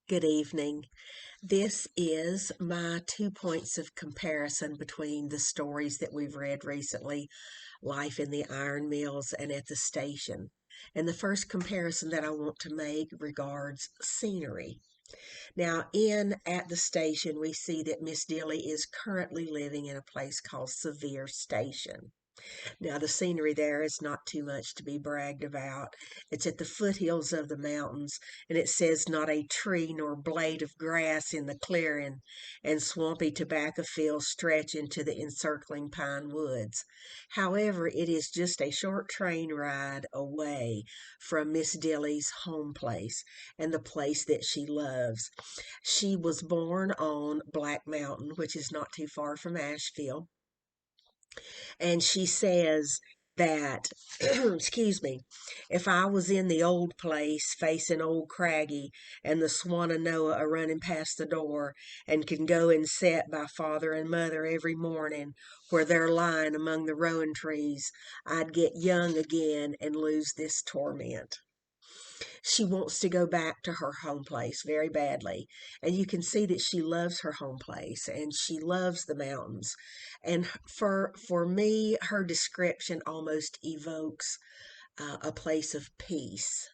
Good evening. This is my 2 points of comparison between the stories that we've read recently, Life in the Iron Mills and At the Station. And the first comparison that I want to make regards scenery. Now, in At the Station, we see that Miss Dilly is currently living in a place called Sevier Station. Now, the scenery there is not too much to be bragged about. It's at the foothills of the mountains, and it says not a tree nor blade of grass in the clearing, and swampy tobacco fields stretch into the encircling pine woods. However, it is just a short train ride away from Miss Dilly's home place and the place that she loves. She was born on Black Mountain, which is not too far from Asheville, and she says that, excuse me, if I was in the old place facing old Craggy and the Swan of Noah a running past the door, and can go and set by father and mother every morning where they're lying among the rowan trees, I'd get young again and lose this torment. She wants to go back to her home place very badly. And you can see that she loves her home place and she loves the mountains. And for me, her description almost evokes a place of peace.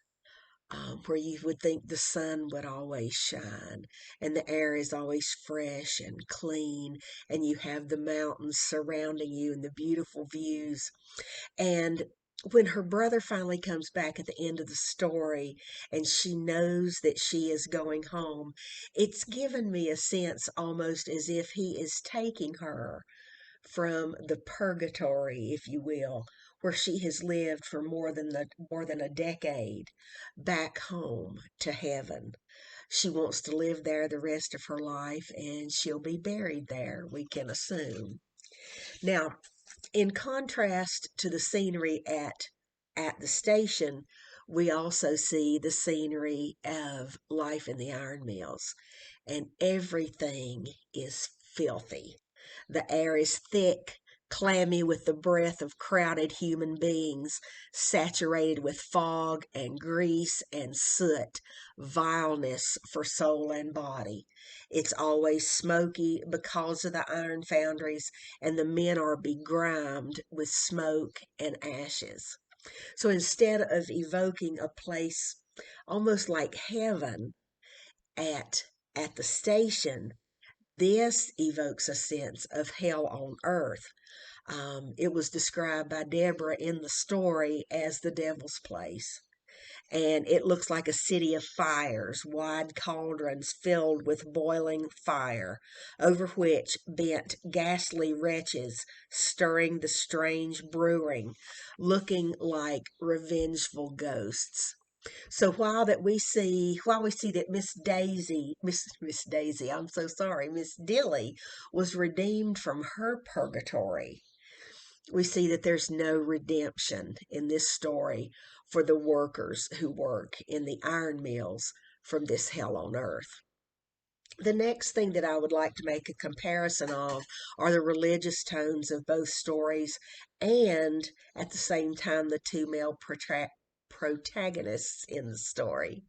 Where you would think the sun would always shine and the air is always fresh and clean, and you have the mountains surrounding you and the beautiful views. And when her brother finally comes back at the end of the story and she knows that she is going home, it's given me a sense almost as if he is taking her from the purgatory, if you will, where she has lived for more than a decade, back home to heaven. She wants to live there the rest of her life, and she'll be buried there, we can assume. Now, in contrast to the scenery at the station, we also see the scenery of Life in the Iron Mills, and everything is filthy. The air is thick, clammy with the breath of crowded human beings, saturated with fog and grease and soot, vileness for soul and body. It's always smoky because of the iron foundries, and the men are begrimed with smoke and ashes. So instead of evoking a place almost like heaven at at the station, this evokes a sense of hell on earth. It was described by Deborah in the story as the devil's place. And it looks like a city of fires, wide cauldrons filled with boiling fire, over which bent ghastly wretches, stirring the strange brewing, looking like revengeful ghosts. So while we see that Miss Daisy, I'm so sorry, Miss Dilly was redeemed from her purgatory, we see that there's no redemption in this story for the workers who work in the iron mills from this hell on earth. The next thing that I would like to make a comparison of are the religious tones of both stories, and at the same time, the two male protagonists in the story.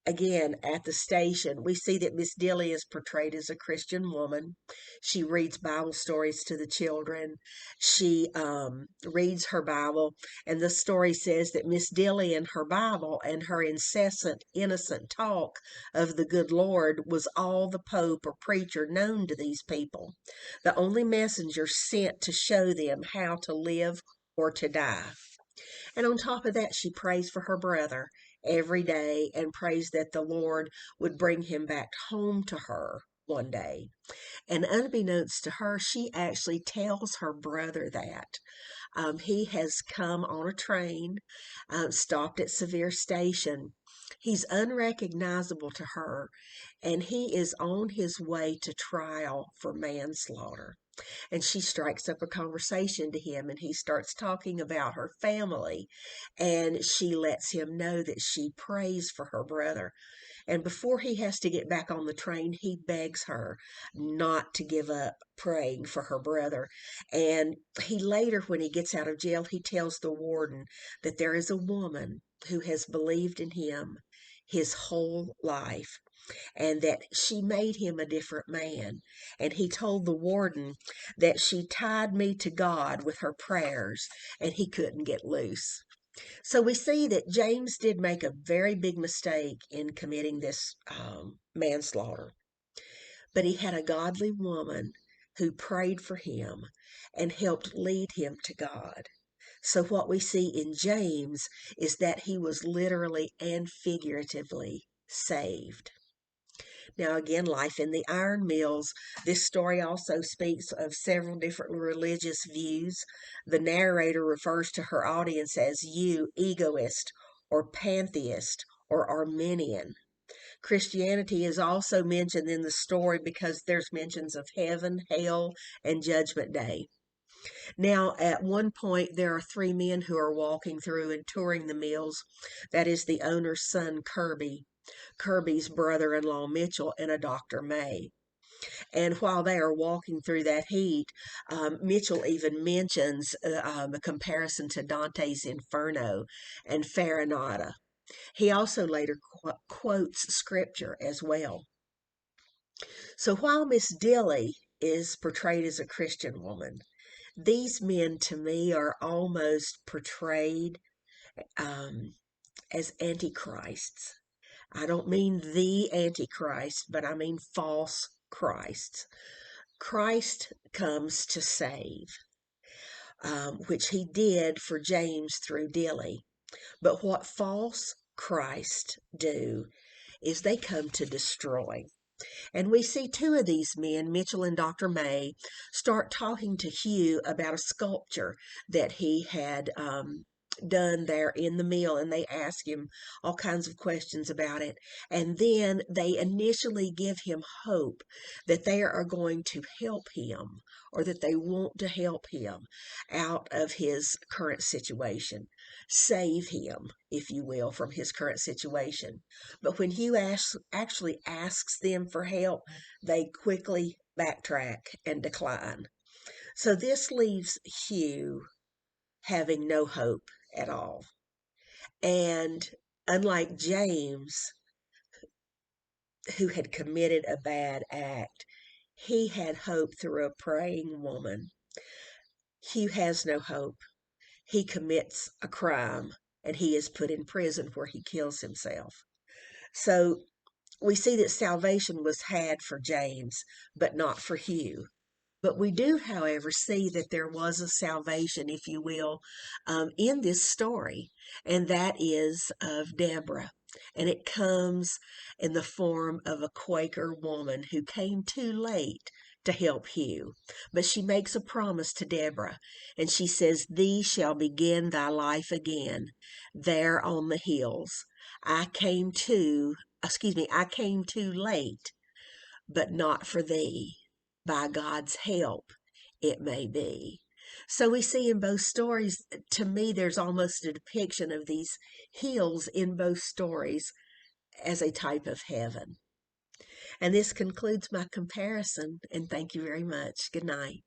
Again, at the station, we see that Miss Dilly is portrayed as a Christian woman. She reads Bible stories to the children. She reads her Bible, and the story says that Miss Dilly and her Bible and her incessant, innocent talk of the good Lord was all the pope or preacher known to these people, the only messenger sent to show them how to live or to die. And on top of that, she prays for her brother every day and prays that the Lord would bring him back home to her one day. And unbeknownst to her, she actually tells her brother that. He has come on a train, stopped at Sevier Station. He's unrecognizable to her, and he is on his way to trial for manslaughter. And she strikes up a conversation to him, and he starts talking about her family, and she lets him know that she prays for her brother. And before he has to get back on the train, he begs her not to give up praying for her brother. And he later, when he gets out of jail, he tells the warden that there is a woman who has believed in him. his whole life, and that she made him a different man. And he told the warden that she tied me to God with her prayers, and he couldn't get loose. So we see that James did make a very big mistake in committing this manslaughter, but he had a godly woman who prayed for him and helped lead him to God. So, what we see in James is that he was literally and figuratively saved. Now, again, life in the iron mills. This story also speaks of several different religious views. The narrator refers to her audience as you, egoist, or pantheist, or Arminian. Christianity is also mentioned in the story because there's mentions of heaven, hell, and judgment day. Now, at one point, there are three men who are walking through and touring the mills. That is the owner's son, Kirby, Kirby's brother-in-law, Mitchell, and a Dr. May. And while they are walking through that heat, Mitchell even mentions a comparison to Dante's Inferno and Farinata. He also later quotes scripture as well. So while Miss Dilly is portrayed as a Christian woman, these men to me are almost portrayed as antichrists. I don't mean the Antichrist, but I mean false Christs. Christ comes to save, which he did for James through Dilly. But what false Christ do is they come to destroy. And we see two of these men, Mitchell and Dr. May, start talking to Hugh about a sculpture that he had done there in the mill, and they ask him all kinds of questions about it. And then they initially give him hope that they are going to help him, or that they want to help him out of his current situation, save him, if you will, from his current situation. But when Hugh actually asks them for help, they quickly backtrack and decline. So this leaves Hugh having no hope at all. And unlike James, who had committed a bad act, he had hope through a praying woman. Hugh has no hope. He commits a crime and he is put in prison where he kills himself. So we see that salvation was had for James, but not for Hugh. But we do, however, see that there was a salvation, if you will, in this story, and that is of Deborah. And it comes in the form of a Quaker woman who came too late to help Hugh. But she makes a promise to Deborah, and she says, "Thee shall begin thy life again there on the hills. I came too late, but not for thee. By God's help, it may be." So we see in both stories, to me, there's almost a depiction of these hills in both stories as a type of heaven. And this concludes my comparison, and thank you very much. Good night.